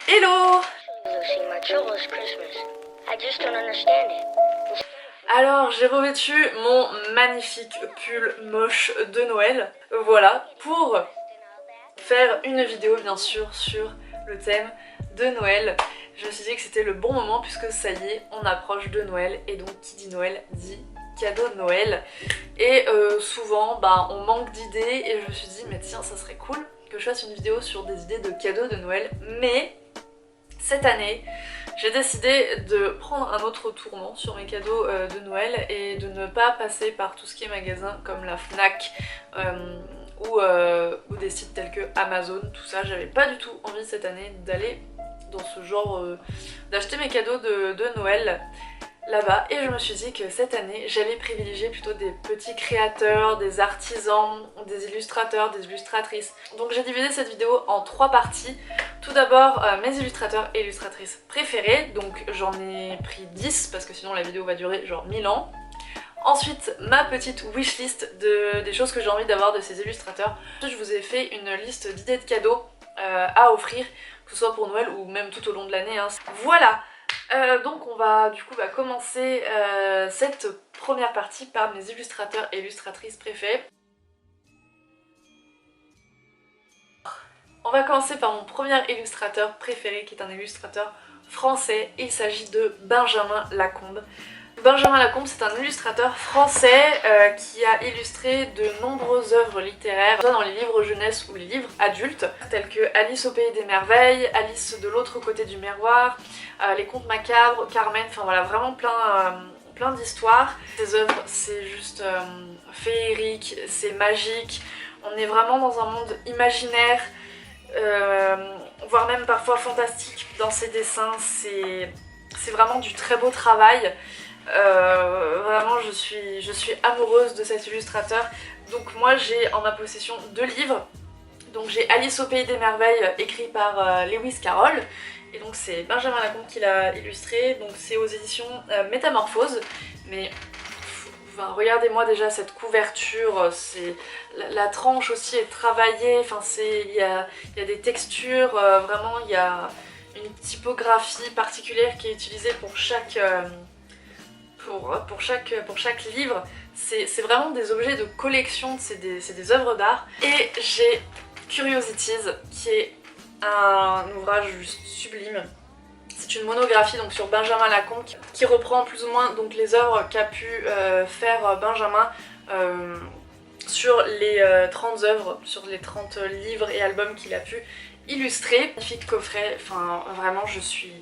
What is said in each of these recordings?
Hello! Alors j'ai revêtu mon magnifique pull moche de Noël, voilà, pour faire une vidéo bien sûr sur le thème de Noël. Je me suis dit que c'était le bon moment puisque ça y est, on approche de Noël et donc qui dit Noël dit cadeau de Noël. Et souvent on manque d'idées et je me suis dit mais tiens ça serait cool que je fasse une vidéo sur des idées de cadeaux de Noël, mais cette année j'ai décidé de prendre un autre tournant sur mes cadeaux de Noël et de ne pas passer par tout ce qui est magasin comme la Fnac ou des sites tels que Amazon, tout ça. J'avais pas du tout envie cette année d'aller dans ce genre d'acheter mes cadeaux de Noël là-bas, et je me suis dit que cette année j'allais privilégier plutôt des petits créateurs, des artisans, des illustrateurs, des illustratrices. Donc j'ai divisé cette vidéo en 3 parties. Tout d'abord mes illustrateurs et illustratrices préférés, donc j'en ai pris 10 parce que sinon la vidéo va durer genre 1000 ans. Ensuite ma petite wishlist des choses que j'ai envie d'avoir de ces illustrateurs. Ensuite je vous ai fait une liste d'idées de cadeaux à offrir, que ce soit pour Noël ou même tout au long de l'année, hein. Voilà. Donc on va du coup commencer cette première partie par mes illustrateurs et illustratrices préférés. On va commencer par mon premier illustrateur préféré qui est un illustrateur français. Il s'agit de Benjamin Lacombe. Benjamin Lacombe, c'est un illustrateur français qui a illustré de nombreuses œuvres littéraires, soit dans les livres jeunesse ou les livres adultes, tels que Alice au pays des merveilles, Alice de l'autre côté du miroir, Les contes macabres, Carmen, enfin voilà, vraiment plein d'histoires. Ces œuvres, c'est juste féerique, c'est magique, on est vraiment dans un monde imaginaire, voire même parfois fantastique dans ses dessins. C'est vraiment du très beau travail. Vraiment je suis amoureuse de cet illustrateur. Donc moi j'ai en ma possession 2 livres. Donc j'ai Alice au pays des merveilles écrit par Lewis Carroll, et donc c'est Benjamin Lacombe qui l'a illustré, donc c'est aux éditions Métamorphose. Mais enfin, regardez-moi déjà cette couverture, la tranche aussi est travaillée, enfin il y a des textures, vraiment il y a une typographie particulière qui est utilisée pour chaque livre. C'est vraiment des objets de collection, c'est des œuvres d'art. Et j'ai Curiosities, qui est un ouvrage juste sublime. C'est une monographie donc sur Benjamin Lacombe qui reprend plus ou moins donc les œuvres qu'a pu faire Benjamin sur les 30 œuvres, sur les 30 livres et albums qu'il a pu illustrer. Magnifique coffret, enfin vraiment je suis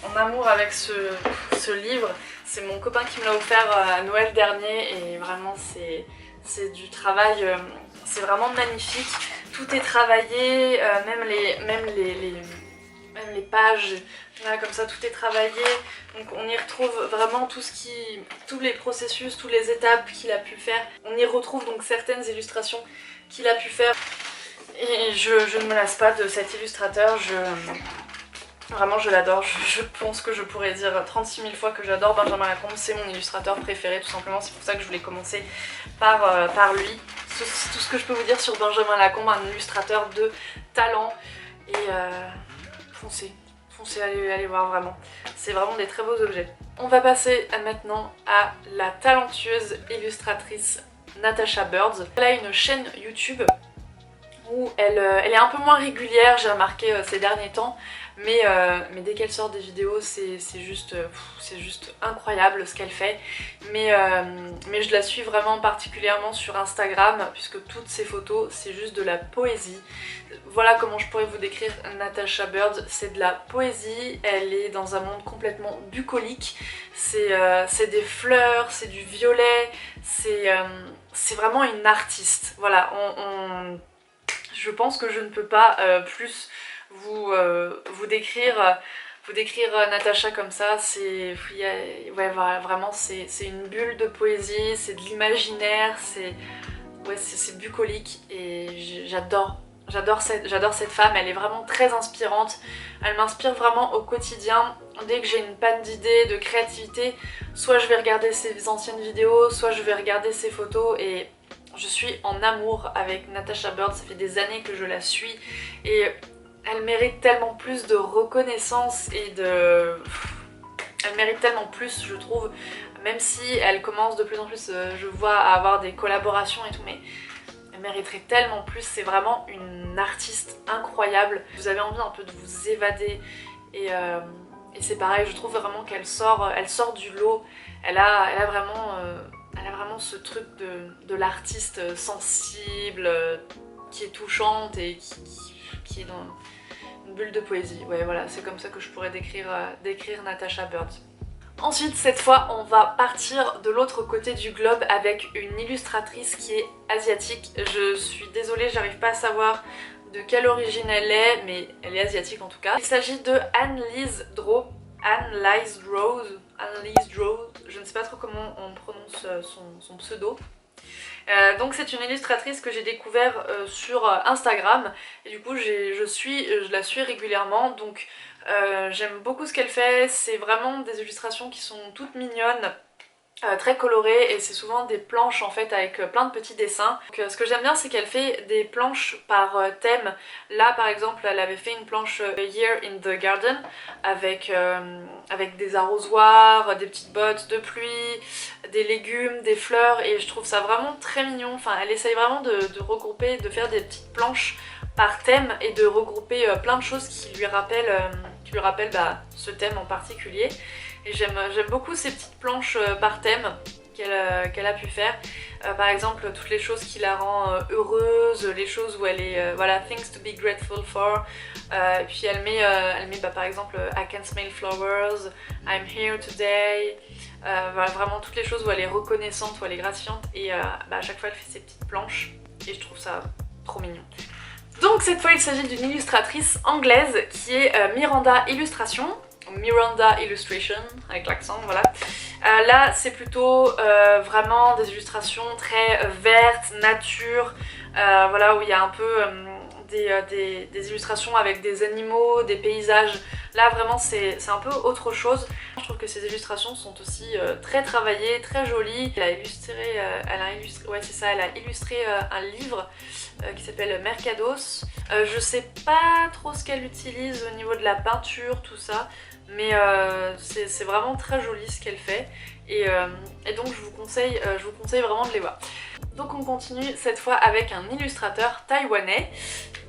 en amour avec ce livre. C'est mon copain qui me l'a offert à Noël dernier et vraiment c'est du travail, c'est vraiment magnifique. Tout est travaillé, même les pages, voilà, comme ça tout est travaillé. Donc on y retrouve vraiment tous les processus, toutes les étapes qu'il a pu faire. On y retrouve donc certaines illustrations qu'il a pu faire. Et je ne me lasse pas de cet illustrateur, vraiment je l'adore. Je pense que je pourrais dire 36 000 fois que j'adore Benjamin Lacombe. C'est mon illustrateur préféré tout simplement, c'est pour ça que je voulais commencer par lui. C'est tout ce que je peux vous dire sur Benjamin Lacombe, un illustrateur de talent. Et foncez, allez voir vraiment. C'est vraiment des très beaux objets. On va passer maintenant à la talentueuse illustratrice Natasha Birds. Elle a une chaîne YouTube où elle est un peu moins régulière, j'ai remarqué ces derniers temps, mais dès qu'elle sort des vidéos c'est juste incroyable ce qu'elle fait. Mais je la suis vraiment particulièrement sur Instagram puisque toutes ses photos c'est juste de la poésie. Voilà comment je pourrais vous décrire Natasha Birds, c'est de la poésie, elle est dans un monde complètement bucolique, c'est des fleurs, c'est du violet, c'est vraiment une artiste. Voilà, je pense que je ne peux pas plus vous décrire Natasha comme ça. Ouais, voilà, vraiment c'est une bulle de poésie, c'est de l'imaginaire, c'est bucolique et j'adore cette femme. Elle est vraiment très inspirante, elle m'inspire vraiment au quotidien. Dès que j'ai une panne d'idées, de créativité, soit je vais regarder ses anciennes vidéos, soit je vais regarder ses photos, et je suis en amour avec Natasha Bird. Ça fait des années que je la suis et elle mérite tellement plus de reconnaissance et de... Elle mérite tellement plus, je trouve, même si elle commence de plus en plus, je vois, à avoir des collaborations et tout, mais elle mériterait tellement plus. C'est vraiment une artiste incroyable. Vous avez envie un peu de vous évader et c'est pareil, je trouve vraiment qu'elle sort du lot. Elle a vraiment ce truc de l'artiste sensible, qui est touchante et qui est dans une bulle de poésie. Ouais, voilà, c'est comme ça que je pourrais décrire Natasha Bird. Ensuite, cette fois, on va partir de l'autre côté du globe avec une illustratrice qui est asiatique. Je suis désolée, j'arrive pas à savoir de quelle origine elle est, mais elle est asiatique en tout cas. Il s'agit de Annelise Drew. Annelise Drew, je ne sais pas trop comment on prononce son pseudo. Donc c'est une illustratrice que j'ai découvert sur Instagram et du coup je la suis régulièrement, donc j'aime beaucoup ce qu'elle fait. C'est vraiment des illustrations qui sont toutes mignonnes, très colorées, et c'est souvent des planches en fait avec plein de petits dessins. Donc, ce que j'aime bien, c'est qu'elle fait des planches par thème. Là par exemple elle avait fait une planche Year in the Garden avec des arrosoirs, des petites bottes de pluie, des légumes, des fleurs, et je trouve ça vraiment très mignon. Enfin, elle essaye vraiment de regrouper, de faire des petites planches par thème et de regrouper plein de choses qui lui rappellent ce thème en particulier. Et j'aime beaucoup ces petites planches par thème qu'elle a pu faire. Par exemple, toutes les choses qui la rend heureuse, les choses où elle est, voilà, things to be grateful for. Et puis elle met par exemple I can smell flowers, I'm here today. Voilà, vraiment toutes les choses où elle est reconnaissante, où elle est gratifiante. Et à chaque fois elle fait ses petites planches et je trouve ça trop mignon. Donc cette fois il s'agit d'une illustratrice anglaise qui est Miranda Illustration. Miranda Illustration avec l'accent, voilà. Là c'est plutôt vraiment des illustrations très vertes, nature, voilà, où il y a un peu des illustrations avec des animaux, des paysages. Là vraiment c'est un peu autre chose. Je trouve que ces illustrations sont aussi très travaillées, très jolies. Elle a illustré un livre qui s'appelle Mercados. Je sais pas trop ce qu'elle utilise au niveau de la peinture, tout ça, mais c'est vraiment très joli ce qu'elle fait, et donc je vous conseille vraiment de les voir. Donc on continue cette fois avec un illustrateur taïwanais.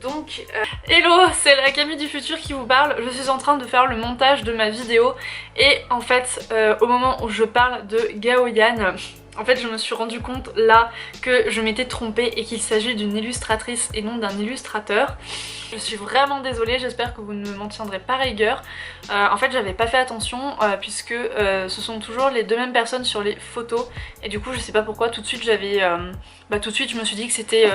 Donc hello, c'est la Camille du futur qui vous parle. Je suis en train de faire le montage de ma vidéo et en fait au moment où je parle de Gao Yan, en fait je me suis rendu compte là que je m'étais trompée et qu'il s'agit d'une illustratrice et non d'un illustrateur. Je suis vraiment désolée, j'espère que vous ne m'en tiendrez pas rigueur. En fait j'avais pas fait attention puisque ce sont toujours les deux mêmes personnes sur les photos, et du coup je sais pas pourquoi tout de suite tout de suite je me suis dit que c'était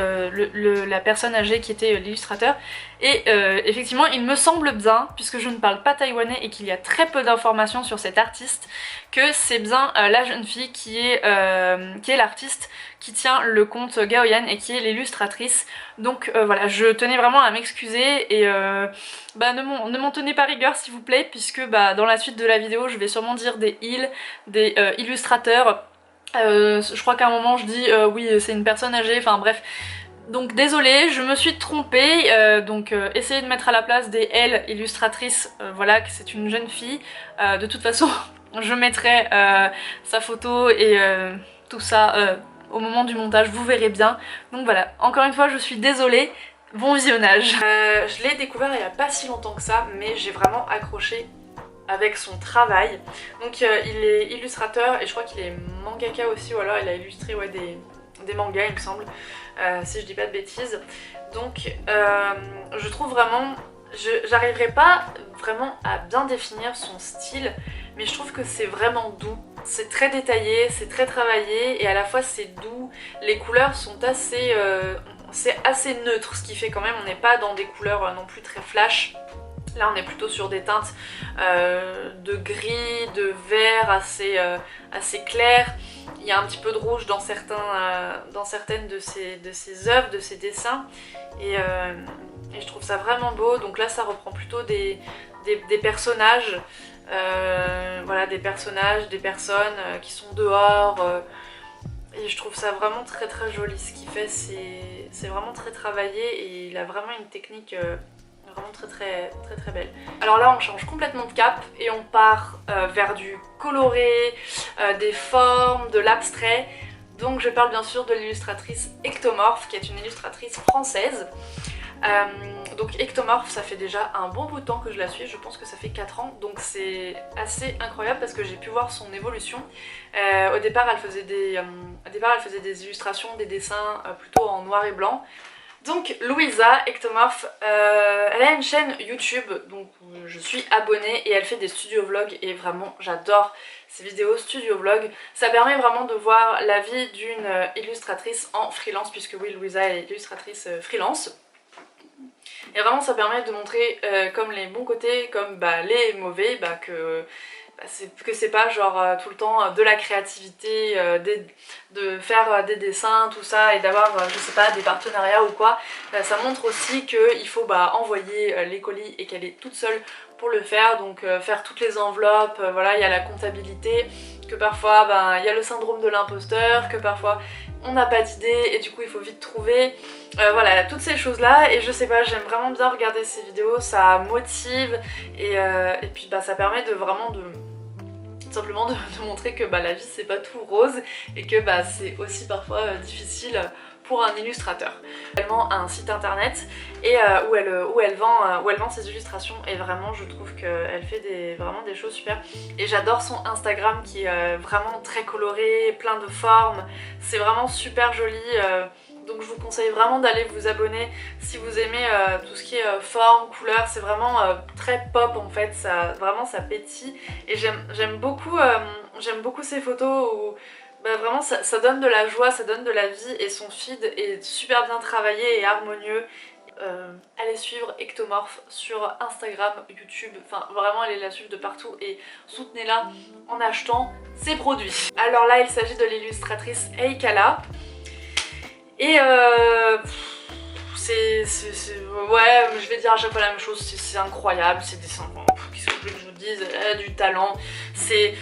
la personne âgée qui était l'illustrateur. Et effectivement il me semble bien, puisque je ne parle pas taïwanais et qu'il y a très peu d'informations sur cet artiste, que c'est bien la jeune fille qui est l'artiste qui tient le compte Gao Yan et qui est l'illustratrice. Donc voilà, je tenais vraiment à m'excuser et ne m'en tenez pas rigueur s'il vous plaît, puisque dans la suite de la vidéo je vais sûrement dire des illustrateurs. Je crois qu'à un moment je dis oui c'est une personne âgée, enfin bref. Donc désolée, je me suis trompée, essayez de mettre à la place des L illustratrices, voilà, que c'est une jeune fille. De toute façon je mettrai sa photo et tout ça au moment du montage, vous verrez bien. Donc voilà, encore une fois je suis désolée, bon visionnage. Je l'ai découvert il y a pas si longtemps que ça, mais j'ai vraiment accroché avec son travail. Donc il est illustrateur et je crois qu'il est mangaka aussi, ou alors il a illustré des mangas il me semble, si je dis pas de bêtises. Donc je trouve vraiment, j'arriverai pas vraiment à bien définir son style, mais je trouve que c'est vraiment doux. C'est très détaillé, c'est très travaillé et à la fois c'est doux. Les couleurs sont assez neutre, ce qui fait quand même on n'est pas dans des couleurs non plus très flash. Là on est plutôt sur des teintes de gris, de vert assez claires. Il y a un petit peu de rouge dans certaines de ses œuvres, de ses dessins, et je trouve ça vraiment beau. Donc là ça reprend plutôt des personnages, voilà, des personnes qui sont dehors, et je trouve ça vraiment très très joli. Ce qu'il fait c'est vraiment très travaillé et il a vraiment une technique vraiment très belle. Alors là on change complètement de cap et on part vers du coloré, des formes, de l'abstrait. Donc je parle bien sûr de l'illustratrice Ectomorph qui est une illustratrice française. Donc Ectomorph, ça fait déjà un bon bout de temps que je la suis, je pense que ça fait 4 ans, donc c'est assez incroyable parce que j'ai pu voir son évolution. Au départ elle faisait des illustrations, des dessins plutôt en noir et blanc. Donc Louisa Ectomorph, elle a une chaîne YouTube, donc je suis abonnée et elle fait des studio vlogs et vraiment j'adore ces vidéos studio vlog. Ça permet vraiment de voir la vie d'une illustratrice en freelance, puisque oui, Louisa est illustratrice freelance. Et vraiment ça permet de montrer comme les bons côtés, comme les mauvais, que c'est pas genre tout le temps de la créativité, de faire des dessins, tout ça, et d'avoir, je sais pas, des partenariats ou quoi. Ça montre aussi qu'il faut envoyer les colis et qu'elle est toute seule pour le faire, donc faire toutes les enveloppes, voilà, il y a la comptabilité, que parfois il y a le syndrome de l'imposteur, que parfois on n'a pas d'idée et du coup il faut vite trouver. Voilà, toutes ces choses là, et je sais pas, j'aime vraiment bien regarder ces vidéos, ça motive et puis ça permet de vraiment simplement de montrer que la vie c'est pas tout rose et que c'est aussi parfois difficile pour un illustrateur. Également un site internet et où elle vend ses illustrations, et vraiment je trouve qu'elle fait vraiment des choses super. Et j'adore son Instagram qui est vraiment très coloré, plein de formes, c'est vraiment super joli. Donc je vous conseille vraiment d'aller vous abonner si vous aimez tout ce qui est forme, couleur, c'est vraiment très pop en fait, vraiment ça pétille, et j'aime beaucoup ces photos où vraiment ça donne de la joie, ça donne de la vie, et son feed est super bien travaillé et harmonieux. Allez suivre Ectomorph sur Instagram, YouTube, enfin vraiment allez la suivre de partout et soutenez-la en achetant ses produits. Alors là il s'agit de l'illustratrice Eikala. Et ouais, je vais dire à chaque fois la même chose, c'est incroyable, ces dessins, qu'est-ce que vous voulez que je vous dise, elle a du talent, c'est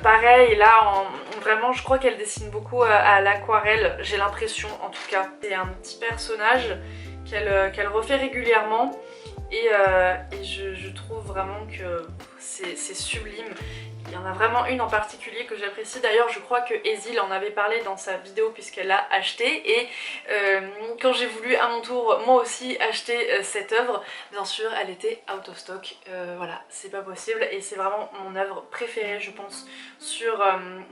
pareil, là, vraiment, je crois qu'elle dessine beaucoup à l'aquarelle, j'ai l'impression, en tout cas. C'est un petit personnage qu'elle refait régulièrement, et je trouve vraiment que c'est sublime. Il y en a vraiment une en particulier que j'apprécie. D'ailleurs je crois que Ezil en avait parlé dans sa vidéo puisqu'elle l'a acheté, et quand j'ai voulu à mon tour moi aussi acheter cette œuvre, bien sûr elle était out of stock, voilà, c'est pas possible, et c'est vraiment mon œuvre préférée je pense sur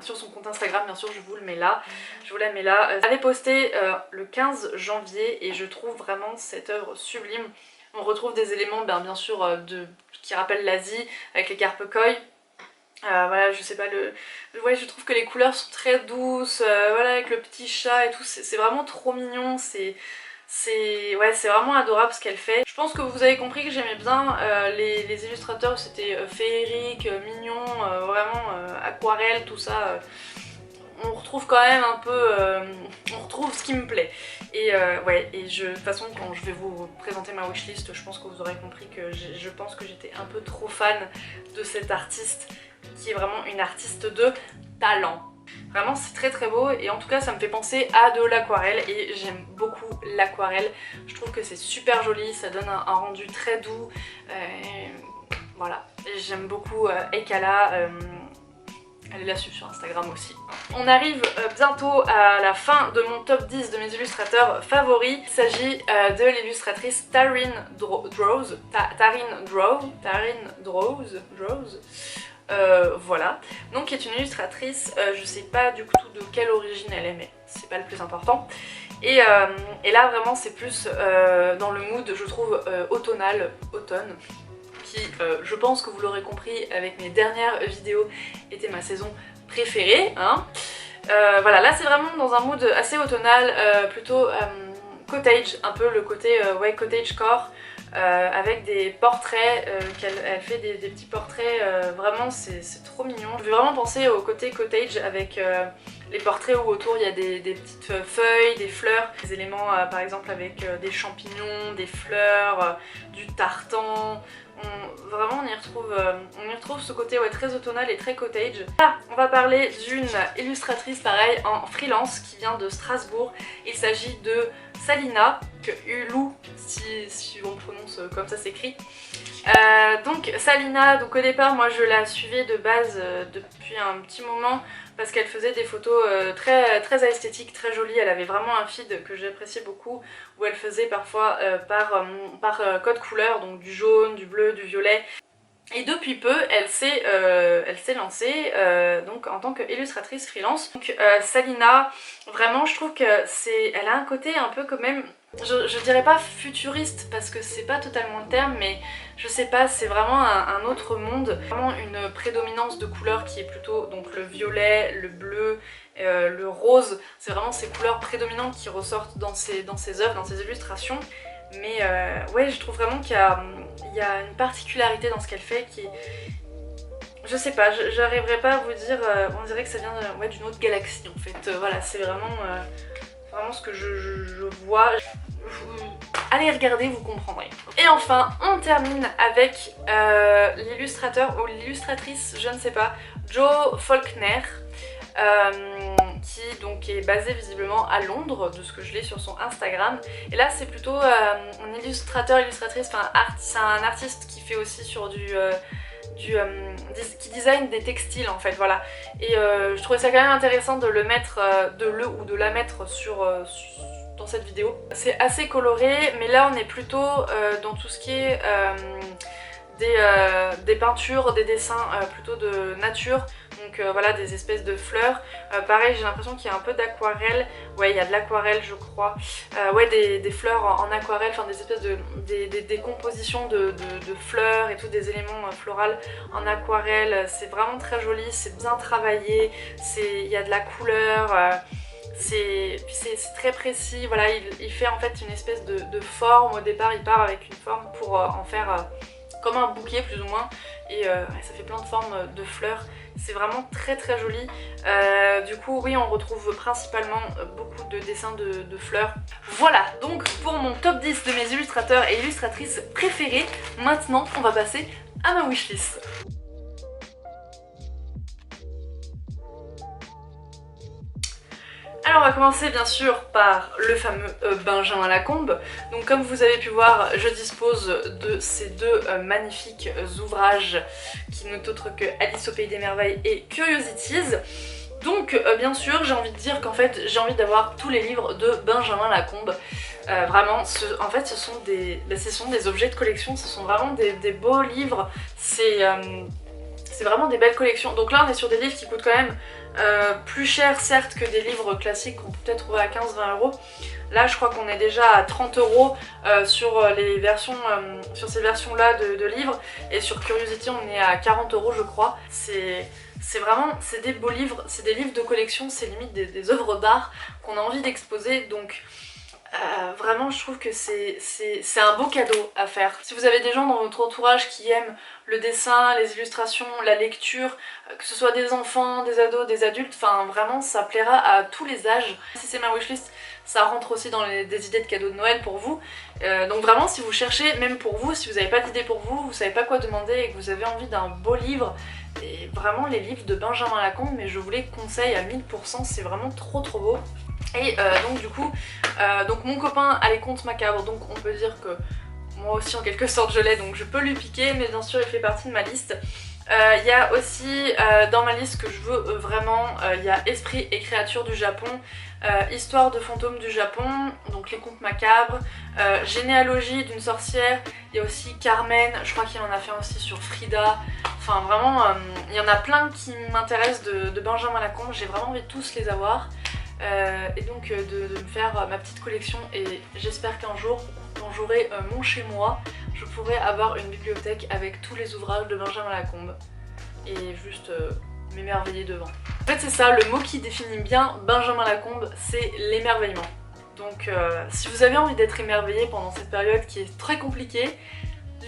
son compte Instagram. Bien sûr je vous le mets là, je vous la mets là. Elle avait posté le 15 janvier et je trouve vraiment cette œuvre sublime. On retrouve des éléments bien sûr qui rappellent l'Asie avec les carpe koi. Voilà, je sais pas, ouais, je trouve que les couleurs sont très douces, voilà, avec le petit chat et tout, c'est vraiment trop mignon, c'est vraiment adorable ce qu'elle fait. Je pense que vous avez compris que j'aimais bien les illustrateurs, c'était féerique, mignon, vraiment aquarelle, tout ça. On retrouve quand même un peu, on retrouve ce qui me plaît. Et ouais, et de toute façon quand je vais vous présenter ma wishlist, je pense que vous aurez compris que je pense que j'étais un peu trop fan de cette artiste, qui est vraiment une artiste de talent. Vraiment c'est très beau, et en tout cas ça me fait penser à de l'aquarelle, et j'aime beaucoup l'aquarelle. Je trouve que c'est super joli, ça donne un rendu très doux, voilà. J'aime beaucoup Eikala. Allez la suivre sur Instagram aussi. On arrive bientôt à la fin de mon top 10 de mes illustrateurs favoris. Il s'agit de l'illustratrice Taryn Droz. Voilà. Donc qui est une illustratrice, je sais pas du tout de quelle origine elle est, mais c'est pas le plus important. Et là vraiment c'est plus dans le mood, je trouve, automnal, automne. Qui, je pense que vous l'aurez compris avec mes dernières vidéos, était ma saison préférée, hein. Voilà, là c'est vraiment dans un mood assez automnal, plutôt cottage, un peu le côté ouais, cottagecore, avec des portraits, elle fait des petits portraits, vraiment c'est trop mignon. Je vais vraiment penser au côté cottage avec les portraits où autour il y a des petites feuilles, des fleurs, des éléments par exemple avec des champignons, des fleurs, du tartan. Vraiment on y retrouve ce côté ouais, très automnal et très cottage. Là on va parler d'une illustratrice pareil en freelance qui vient de Strasbourg. Il s'agit de Salina, Lou si on prononce comme ça s'écrit. Donc Salina, donc au départ moi je la suivais de base depuis un petit moment parce qu'elle faisait des photos très esthétiques, très jolies. Elle avait vraiment un feed que j'appréciais beaucoup où elle faisait parfois par code couleur, donc du jaune, du bleu, du violet. Et depuis peu, elle s'est lancée donc en tant qu'illustratrice freelance. Donc Salina, vraiment je trouve que elle a un côté un peu quand même, je dirais pas futuriste parce que c'est pas totalement le terme, mais je sais pas, c'est vraiment un autre monde, vraiment une prédominance de couleurs qui est plutôt donc le violet, le bleu, le rose. C'est vraiment ces couleurs prédominantes qui ressortent dans ses œuvres, dans ses illustrations. Mais ouais, je trouve vraiment qu'il y a une particularité dans ce qu'elle fait qui... Je sais pas, j'arriverai pas à vous dire, on dirait que ça vient d'une autre galaxie en fait. Voilà, c'est vraiment ce que je vois. Allez regarder, vous comprendrez. Et enfin, on termine avec l'illustrateur ou l'illustratrice, je ne sais pas, Jo Faulkner. Qui donc est basé visiblement à Londres, de ce que je l'ai sur son Instagram. Et là c'est plutôt un illustrateur, illustratrice, enfin c'est un artiste qui fait aussi sur qui design des textiles en fait, voilà. Et je trouvais ça quand même intéressant de le mettre, de la mettre dans cette vidéo. C'est assez coloré, mais là on est plutôt dans tout ce qui est des peintures, des dessins plutôt de nature, donc voilà, des espèces de fleurs. Pareil, j'ai l'impression qu'il y a un peu d'aquarelle, ouais, il y a de l'aquarelle je crois, ouais, des fleurs en aquarelle, enfin des espèces des compositions de fleurs et tout, des éléments floraux en aquarelle. C'est vraiment très joli, c'est bien travaillé, il y a de la couleur, c'est très précis, voilà. Il fait en fait une espèce de forme. Au départ il part avec une forme pour en faire comme un bouquet plus ou moins, et ça fait plein de formes de fleurs. C'est vraiment très très joli. Du coup oui, on retrouve principalement beaucoup de dessins de fleurs. Voilà donc pour mon top 10 de mes illustrateurs et illustratrices préférés. Maintenant on va passer à ma wishlist. Alors on va commencer bien sûr par le fameux Benjamin Lacombe. Donc comme vous avez pu voir, je dispose de ces deux magnifiques ouvrages qui n'est autre que Alice au Pays des Merveilles et Curiosities. Donc bien sûr j'ai envie de dire qu'en fait j'ai envie d'avoir tous les livres de Benjamin Lacombe. Vraiment, en fait ce sont des objets de collection, ce sont vraiment des beaux livres, c'est vraiment des belles collections. Donc là on est sur des livres qui coûtent quand même plus cher certes que des livres classiques qu'on peut peut-être trouver à 15-20 €. Là je crois qu'on est déjà à 30 € sur les versions, sur ces versions là de livres, et sur Curiosity on est à 40 € je crois. C'est vraiment, c'est des beaux livres, c'est des livres de collection, c'est limite des œuvres d'art qu'on a envie d'exposer. Donc vraiment je trouve que c'est un beau cadeau à faire. Si vous avez des gens dans votre entourage qui aiment le dessin, les illustrations, la lecture, que ce soit des enfants, des ados, des adultes, enfin vraiment ça plaira à tous les âges. Si c'est ma wishlist, ça rentre aussi dans des idées de cadeaux de Noël pour vous. Donc vraiment si vous cherchez, même pour vous, si vous n'avez pas d'idée pour vous, vous savez pas quoi demander et que vous avez envie d'un beau livre, et vraiment les livres de Benjamin Lacombe, mais je vous les conseille à 1000%, c'est vraiment trop beau. Et donc du coup, donc mon copain a les contes macabres, donc on peut dire que moi aussi en quelque sorte je l'ai, donc je peux lui piquer, mais bien sûr il fait partie de ma liste. Il y a aussi dans ma liste que je veux vraiment, il y a Esprit et créatures du Japon, Histoire de fantômes du Japon, donc les contes macabres, Généalogie d'une sorcière, il y a aussi Carmen, je crois qu'il en a fait aussi sur Frida. Enfin vraiment, il y en a plein qui m'intéressent de Benjamin Lacombe, j'ai vraiment envie de tous les avoir. Et donc de me faire ma petite collection, et j'espère qu'un jour, quand j'aurai mon chez moi, je pourrai avoir une bibliothèque avec tous les ouvrages de Benjamin Lacombe et juste m'émerveiller devant. En fait c'est ça, le mot qui définit bien Benjamin Lacombe, c'est l'émerveillement. Donc si vous avez envie d'être émerveillé pendant cette période qui est très compliquée,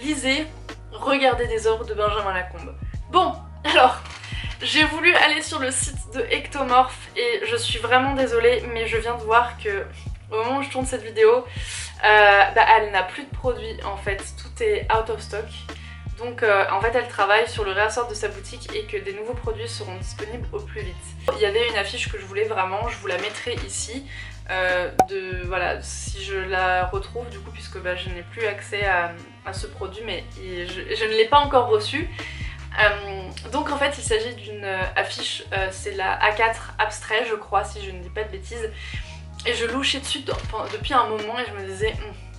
lisez, regardez des œuvres de Benjamin Lacombe. Bon, alors j'ai voulu aller sur le site de Ectomorph et je suis vraiment désolée, mais je viens de voir que au moment où je tourne cette vidéo, elle n'a plus de produits en fait, tout est out of stock. Donc en fait elle travaille sur le réassort de sa boutique et que des nouveaux produits seront disponibles au plus vite. Il y avait une affiche que je voulais vraiment, je vous la mettrai ici. Voilà, si je la retrouve du coup, puisque bah, je n'ai plus accès à ce produit, mais je ne l'ai pas encore reçu. Donc en fait il s'agit d'une affiche, c'est la A4 Abstrait je crois, si je ne dis pas de bêtises, et je louchais dessus depuis un moment et je me disais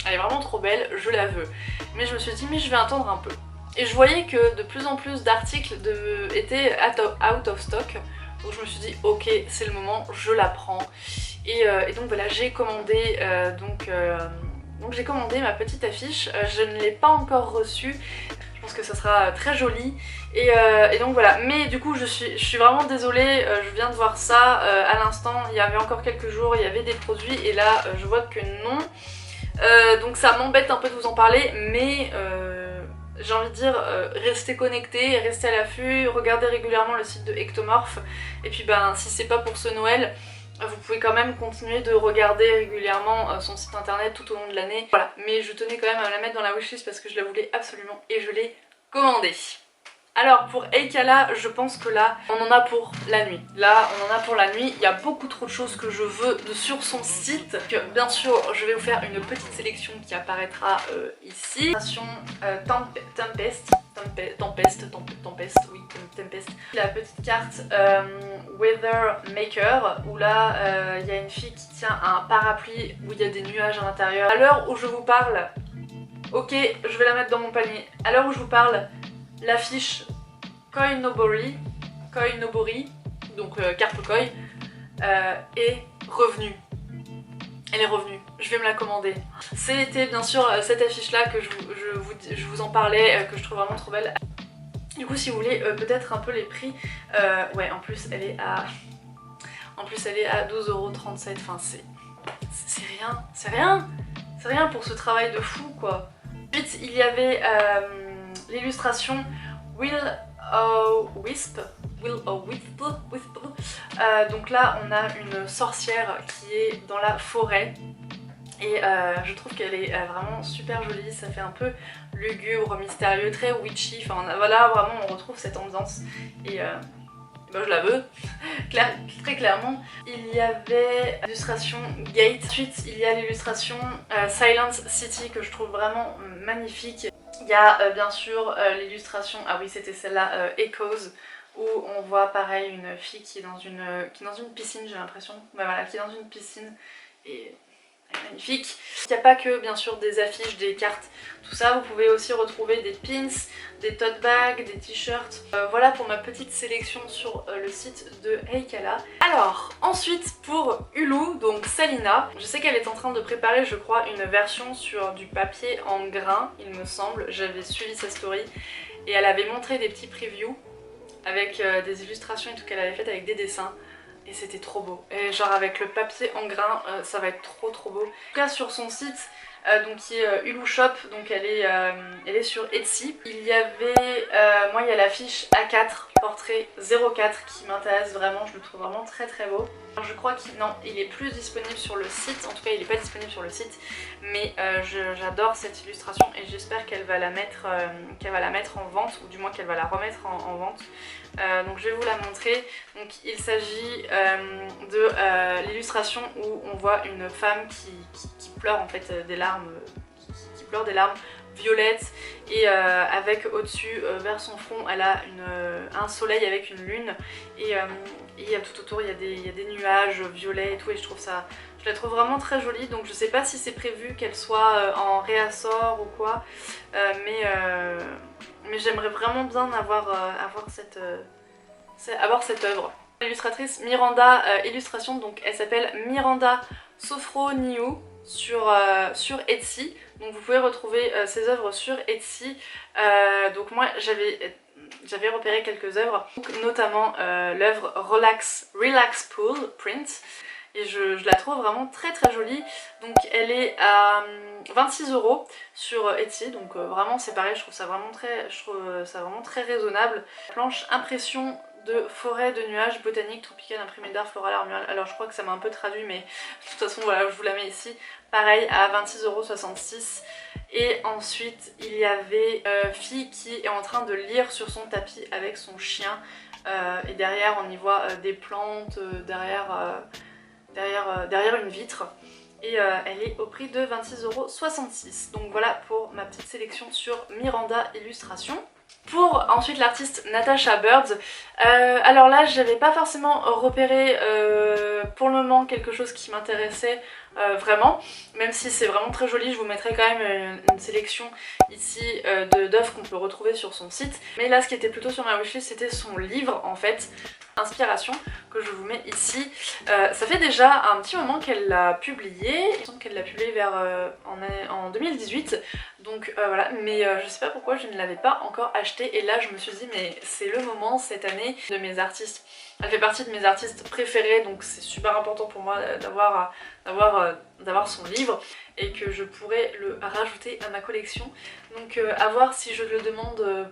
elle est vraiment trop belle, je la veux, mais je me suis dit mais je vais attendre un peu, et je voyais que de plus en plus d'articles étaient out of stock, donc je me suis dit ok c'est le moment, je la prends, et donc voilà j'ai commandé donc j'ai commandé ma petite affiche, je ne l'ai pas encore reçue. Je pense que ça sera très joli, et donc voilà, mais du coup je suis vraiment désolée, je viens de voir ça à l'instant, il y avait encore quelques jours, il y avait des produits et là je vois que non, donc ça m'embête un peu de vous en parler, mais j'ai envie de dire restez connectés, restez à l'affût, regardez régulièrement le site de Ectomorph, et puis ben si c'est pas pour ce Noël, vous pouvez quand même continuer de regarder régulièrement son site internet tout au long de l'année. Voilà, mais je tenais quand même à la mettre dans la wishlist parce que je la voulais absolument et je l'ai commandée. Alors pour Eikala, je pense que là, on en a pour la nuit. Là, on en a pour la nuit. Il y a beaucoup trop de choses que je veux sur son site. Donc, bien sûr, je vais vous faire une petite sélection qui apparaîtra ici. Tempest, oui, Tempest. La petite carte Weather Maker, où là, il y a une fille qui tient un parapluie où il y a des nuages à l'intérieur. À l'heure où je vous parle, ok, je vais la mettre dans mon panier. À l'heure où je vous parle, l'affiche Koinobori, donc carte Koi, est revenue. Elle est revenue, je vais me la commander. C'était bien sûr cette affiche là que je vous en parlais, que je trouve vraiment trop belle. Du coup si vous voulez peut-être un peu les prix, ouais en plus elle est à 12,37€, enfin c'est rien pour ce travail de fou quoi. Ensuite il y avait l'illustration Will O Wisp. Donc là on a une sorcière qui est dans la forêt et je trouve qu'elle est vraiment super jolie, ça fait un peu lugubre, mystérieux, très witchy, enfin voilà vraiment on retrouve cette ambiance et ben, je la veux, très clairement. Il y avait l'illustration Gate, ensuite il y a l'illustration Silent City que je trouve vraiment magnifique. Il y a bien sûr l'illustration, ah oui c'était celle-là, Echoes, où on voit pareil une fille qui est dans une piscine, j'ai l'impression, bah, voilà, qui est dans une piscine et elle est magnifique. Il n'y a pas que bien sûr des affiches, des cartes, tout ça, vous pouvez aussi retrouver des pins, des tote bags, des t-shirts. Voilà pour ma petite sélection sur le site de Eikala. Alors ensuite pour Ulu, donc Salina, je sais qu'elle est en train de préparer je crois une version sur du papier en grain il me semble, j'avais suivi sa story et elle avait montré des petits previews avec des illustrations et tout qu'elle avait fait avec des dessins. Et c'était trop beau. Et genre avec le papier en grain, ça va être trop beau. En tout cas sur son site, donc qui est Ulu Shop, donc elle est sur Etsy. Il y avait, moi il y a l'affiche A4 portrait 04 qui m'intéresse vraiment, je le trouve vraiment très beau. Alors, je crois qu'il est plus disponible sur le site, en tout cas il n'est pas disponible sur le site, mais j'adore cette illustration et j'espère qu'elle va la mettre en vente, ou du moins qu'elle va la remettre en vente. Donc je vais vous la montrer. Donc il s'agit de l'illustration où on voit une femme qui pleure en fait des larmes, qui pleure des larmes violettes, et avec au-dessus vers son front elle a un soleil avec une lune, et tout autour il y a des nuages violets et tout, et je la trouve vraiment très jolie. Donc je sais pas si c'est prévu qu'elle soit en réassort ou quoi, mais j'aimerais vraiment bien avoir cette œuvre. L'illustratrice Miranda Illustration, donc elle s'appelle Miranda Sofroniou sur Etsy. Donc vous pouvez retrouver ses œuvres sur Etsy. Donc moi j'avais repéré quelques œuvres, notamment l'œuvre Relax Pool Print. et je la trouve vraiment très très jolie. Donc elle est à 26 € sur Etsy, donc vraiment c'est pareil, je trouve ça vraiment très raisonnable. Planche impression de forêt de nuages botaniques tropicales imprimée d'art floral armural. Alors je crois que ça m'a un peu traduit, mais de toute façon voilà, je vous la mets ici. Pareil à 26,66 €. Et ensuite il y avait fille qui est en train de lire sur son tapis avec son chien. Et derrière on y voit des plantes, derrière une vitre. Et elle est au prix de 26,66 €. Donc voilà pour ma petite sélection sur Miranda Illustration. Pour ensuite l'artiste Natasha Birds, alors là j'avais pas forcément repéré pour le moment quelque chose qui m'intéressait vraiment, même si c'est vraiment très joli. Je vous mettrai quand même une sélection ici d'œuvres qu'on peut retrouver sur son site. Mais là ce qui était plutôt sur ma wishlist c'était son livre en fait, Inspiration, que je vous mets ici. Ça fait déjà un petit moment qu'elle l'a publié, il me semble qu'elle l'a publié vers en 2018, donc voilà, mais je sais pas pourquoi je ne l'avais pas encore acheté, et là je me suis dit mais c'est le moment cette année de mes artistes. Elle fait partie de mes artistes préférés, donc c'est super important pour moi d'avoir son livre et que je pourrais le rajouter à ma collection. Donc à voir si je le demande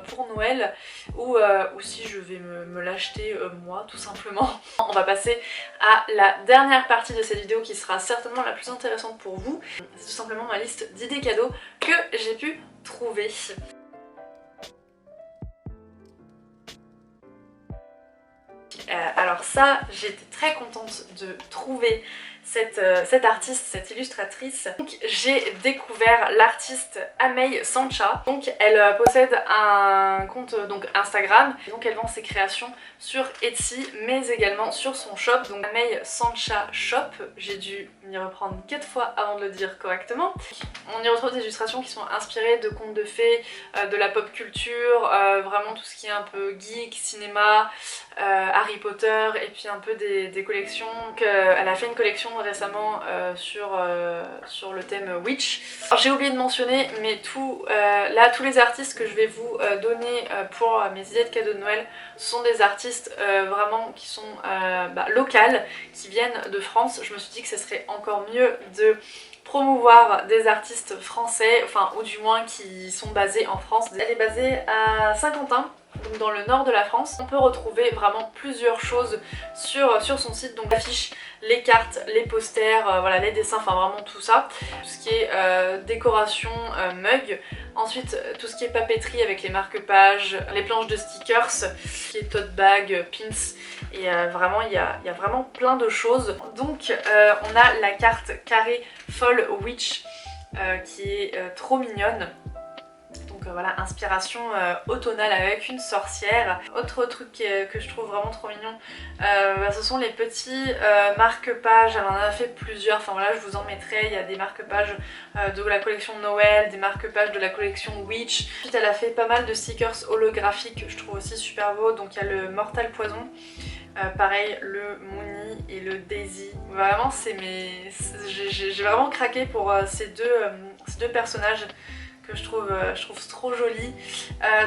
pour Noël ou si je vais me l'acheter moi tout simplement. On va passer à la dernière partie de cette vidéo qui sera certainement la plus intéressante pour vous. C'est tout simplement ma liste d'idées cadeaux que j'ai pu trouver. Alors ça, j'étais très contente de trouver cette artiste, cette illustratrice. Donc j'ai découvert l'artiste Amei Sancha. Donc elle possède un compte donc Instagram, et donc elle vend ses créations sur Etsy mais également sur son shop, donc Amei Sancha Shop. J'ai dû m'y reprendre 4 fois avant de le dire correctement. On y retrouve des illustrations qui sont inspirées de contes de fées, de la pop culture, vraiment tout ce qui est un peu geek, cinéma, Harry Potter, et puis un peu des collections. Elle a fait une collection récemment sur le thème Witch. J'ai oublié de mentionner, mais là tous les artistes que je vais vous donner pour mes idées de cadeaux de Noël sont des artistes vraiment qui sont locales, qui viennent de France. Je me suis dit que ce serait encore mieux de promouvoir des artistes français, enfin ou du moins qui sont basés en France. Elle est basée à Saint-Quentin, donc dans le nord de la France. On peut retrouver vraiment plusieurs choses sur son site, donc l'affiche, les cartes, les posters, voilà, les dessins, enfin vraiment tout ça. Tout ce qui est décoration, mug. Ensuite tout ce qui est papeterie avec les marque-pages, les planches de stickers, qui est tote bag, pins, et vraiment il y a vraiment plein de choses. Donc on a la carte carré Fall Witch qui est trop mignonne. Donc voilà, inspiration automnale avec une sorcière. Autre truc que je trouve vraiment trop mignon, ce sont les petits marque-pages. Elle en a fait plusieurs, enfin voilà, je vous en mettrai. Il y a des marque-pages de la collection Noël, des marque-pages de la collection Witch. Ensuite elle a fait pas mal de stickers holographiques, je trouve aussi super beau. Donc il y a le Mortal Poison, pareil le Moony et le Daisy. Vraiment j'ai vraiment craqué pour ces deux personnages que je trouve trop joli.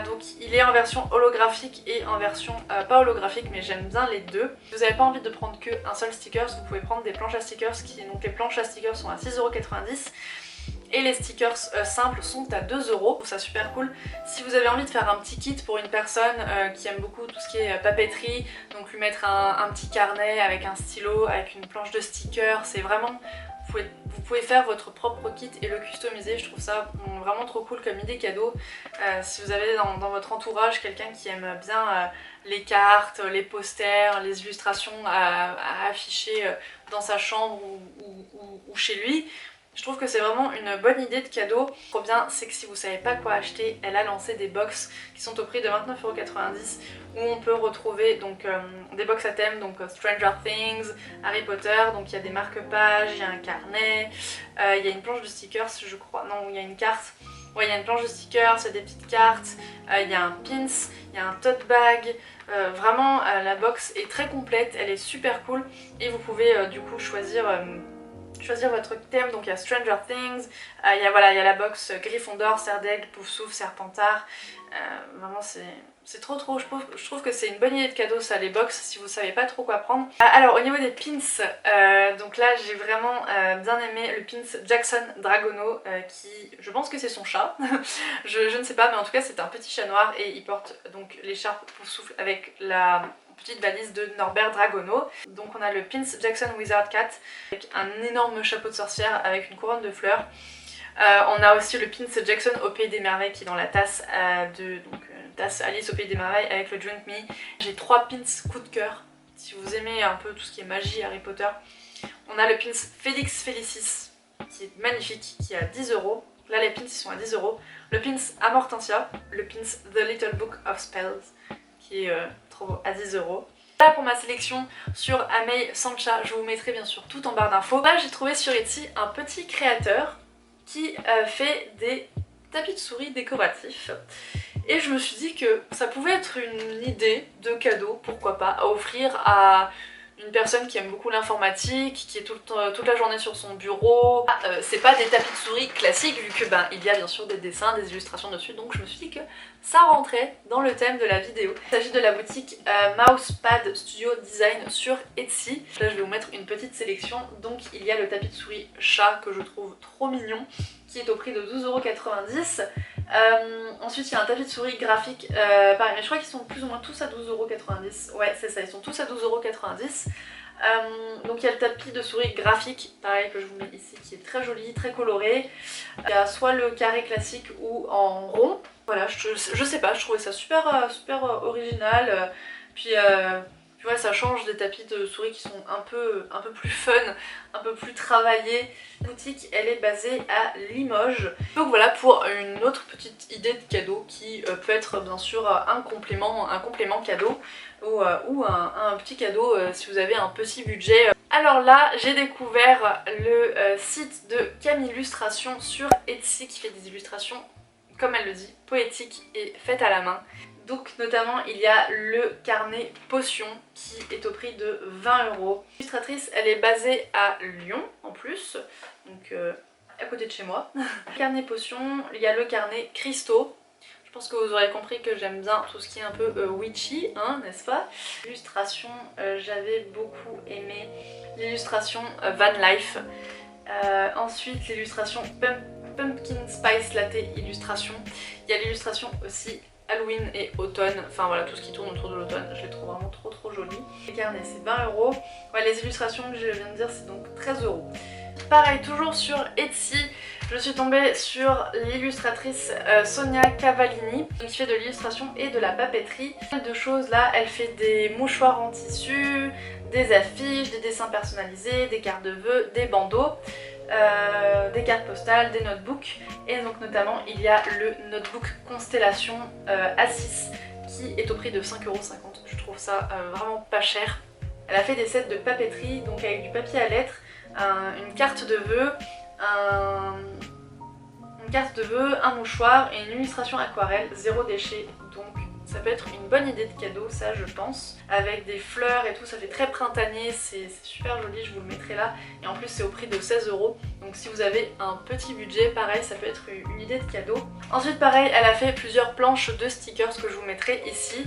Donc il est en version holographique et en version pas holographique, mais j'aime bien les deux. Si vous n'avez pas envie de prendre qu'un seul sticker, vous pouvez prendre des planches à stickers donc les planches à stickers sont à 6,90 € et les stickers simples sont à 2 €. Je trouve ça super cool. Si vous avez envie de faire un petit kit pour une personne qui aime beaucoup tout ce qui est papeterie, donc lui mettre un petit carnet avec un stylo, avec une planche de stickers, c'est vraiment... Vous pouvez faire votre propre kit et le customiser. Je trouve ça vraiment trop cool comme idée cadeau. Si vous avez dans votre entourage quelqu'un qui aime bien les cartes, les posters, les illustrations à afficher dans sa chambre ou chez lui, je trouve que c'est vraiment une bonne idée de cadeau. Trop bien, c'est que si vous savez pas quoi acheter, elle a lancé des box qui sont au prix de 29,90 € où on peut retrouver donc des box à thème, donc Stranger Things, Harry Potter, donc il y a des marque-pages, il y a un carnet, il y a une planche de stickers je crois, non il y a une carte. Ouais, il y a une planche de stickers, il y a des petites cartes, il y a un pins, il y a un tote bag. Vraiment la box est très complète, elle est super cool et vous pouvez du coup choisir choisir votre thème. Donc il y a Stranger Things, il y a la box Gryffondor, Serre d'Aigle, Poufsouffle, Serpentard. Vraiment c'est trop, je trouve que c'est une bonne idée de cadeau ça, les box, si vous savez pas trop quoi prendre. Alors au niveau des pins, donc là j'ai vraiment bien aimé le pins Jackson Dragono, qui, je pense que c'est son chat, je ne sais pas, mais en tout cas c'est un petit chat noir et il porte donc l'écharpe Poufsouffle avec la petite valise de Norbert Dragono. Donc on a le pins Jackson Wizard Cat avec un énorme chapeau de sorcière avec une couronne de fleurs. On a aussi le pins Jackson au Pays des Merveilles qui est dans la tasse tasse Alice au Pays des Merveilles avec le Drink Me. J'ai 3 pins coup de cœur si vous aimez un peu tout ce qui est magie Harry Potter. On a le pins Félix Félicis qui est magnifique, qui est à 10 €. Là les pins ils sont à 10 €. Le pins Amortentia, le pins The Little Book of Spells qui est trop beau, à 10 €. Là pour ma sélection sur Amei Sancha, je vous mettrai bien sûr tout en barre d'infos. Là j'ai trouvé sur Etsy un petit créateur qui fait des tapis de souris décoratifs. Et je me suis dit que ça pouvait être une idée de cadeau, pourquoi pas, à offrir à une personne qui aime beaucoup l'informatique, qui est toute la journée sur son bureau. C'est pas des tapis de souris classiques vu que il y a bien sûr des dessins, des illustrations dessus, donc je me suis dit que ça rentrait dans le thème de la vidéo. Il s'agit de la boutique Mousepad Studio Design sur Etsy. Là je vais vous mettre une petite sélection. Donc il y a le tapis de souris chat que je trouve trop mignon, qui est au prix de 12,90 €. Ensuite il y a un tapis de souris graphique, pareil, mais je crois qu'ils sont plus ou moins tous à 12,90 €. Ouais c'est ça, ils sont tous à 12,90 €. Donc il y a le tapis de souris graphique, pareil que je vous mets ici, qui est très joli, très coloré. Il y a soit le carré classique ou en rond. Voilà, je sais pas, je trouvais ça super original. Puis ouais, ça change des tapis de souris qui sont un peu plus fun, un peu plus travaillés. La boutique, elle est basée à Limoges. Donc voilà pour une autre petite idée de cadeau qui peut être bien sûr un complément cadeau ou un petit cadeau si vous avez un petit budget. Alors là, j'ai découvert le site de Camille Illustration sur Etsy qui fait des illustrations, comme elle le dit, poétiques et faites à la main. Donc notamment il y a le carnet potion qui est au prix de 20 €. L'illustratrice elle est basée à Lyon en plus, donc à côté de chez moi. Carnet potion, il y a le carnet cristaux. Je pense que vous aurez compris que j'aime bien tout ce qui est un peu witchy, hein, n'est-ce pas? L'illustration, j'avais beaucoup aimé l'illustration Van Life. Ensuite l'illustration Pumpkin Spice Latte illustration. Il y a l'illustration aussi Halloween et automne, enfin voilà tout ce qui tourne autour de l'automne, je les trouve vraiment trop jolis. Les carnets c'est 20 €, ouais, les illustrations que je viens de dire c'est donc 13 €. Pareil, toujours sur Etsy, je suis tombée sur l'illustratrice Sonia Cavallini qui fait de l'illustration et de la papeterie. De choses là, elle fait des mouchoirs en tissu, des affiches, des dessins personnalisés, des cartes de vœux, des bandeaux. Des cartes postales, des notebooks, et donc notamment il y a le notebook Constellation A6 qui est au prix de 5,50 €. Je trouve ça vraiment pas cher. Elle a fait des sets de papeterie, donc avec du papier à lettres, une carte de vœux, un mouchoir et une illustration aquarelle, 0 déchet, donc ça peut être une bonne idée de cadeau, ça je pense. Avec des fleurs et tout, ça fait très printanier, c'est super joli, je vous le mettrai là. Et en plus c'est au prix de 16 €, donc si vous avez un petit budget, pareil, ça peut être une idée de cadeau. Ensuite pareil, elle a fait plusieurs planches de stickers que je vous mettrai ici.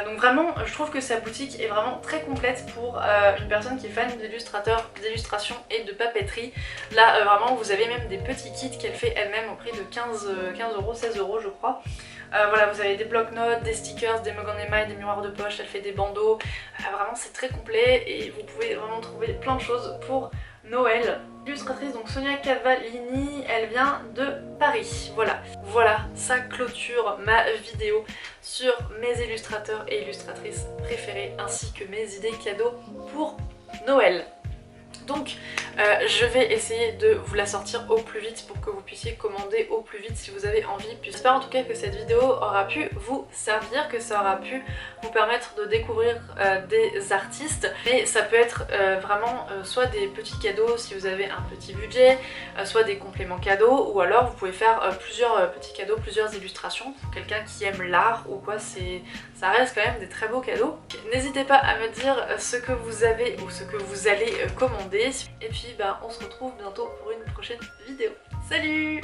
Donc vraiment, je trouve que sa boutique est vraiment très complète pour une personne qui est fan d'illustration et de papeterie. Là vraiment, vous avez même des petits kits qu'elle fait elle-même au prix de 15 €, 16 € je crois. Voilà, vous avez des bloc-notes, des stickers, des mugs en émail, des miroirs de poche, elle fait des bandeaux. Vraiment c'est très complet et vous pouvez vraiment trouver plein de choses pour Noël. L'illustratrice donc Sonia Cavallini, elle vient de Paris. Voilà, ça clôture ma vidéo sur mes illustrateurs et illustratrices préférés ainsi que mes idées cadeaux pour Noël. Donc je vais essayer de vous la sortir au plus vite pour que vous puissiez commander au plus vite si vous avez envie. J'espère en tout cas que cette vidéo aura pu vous servir, que ça aura pu vous permettre de découvrir des artistes. Mais ça peut être vraiment soit des petits cadeaux si vous avez un petit budget, soit des compléments cadeaux, ou alors vous pouvez faire plusieurs petits cadeaux, plusieurs illustrations pour quelqu'un qui aime l'art ou quoi. Ça reste quand même des très beaux cadeaux. N'hésitez pas à me dire ce que vous avez ou ce que vous allez commander. regarder. Et puis bah on se retrouve bientôt pour une prochaine vidéo. Salut!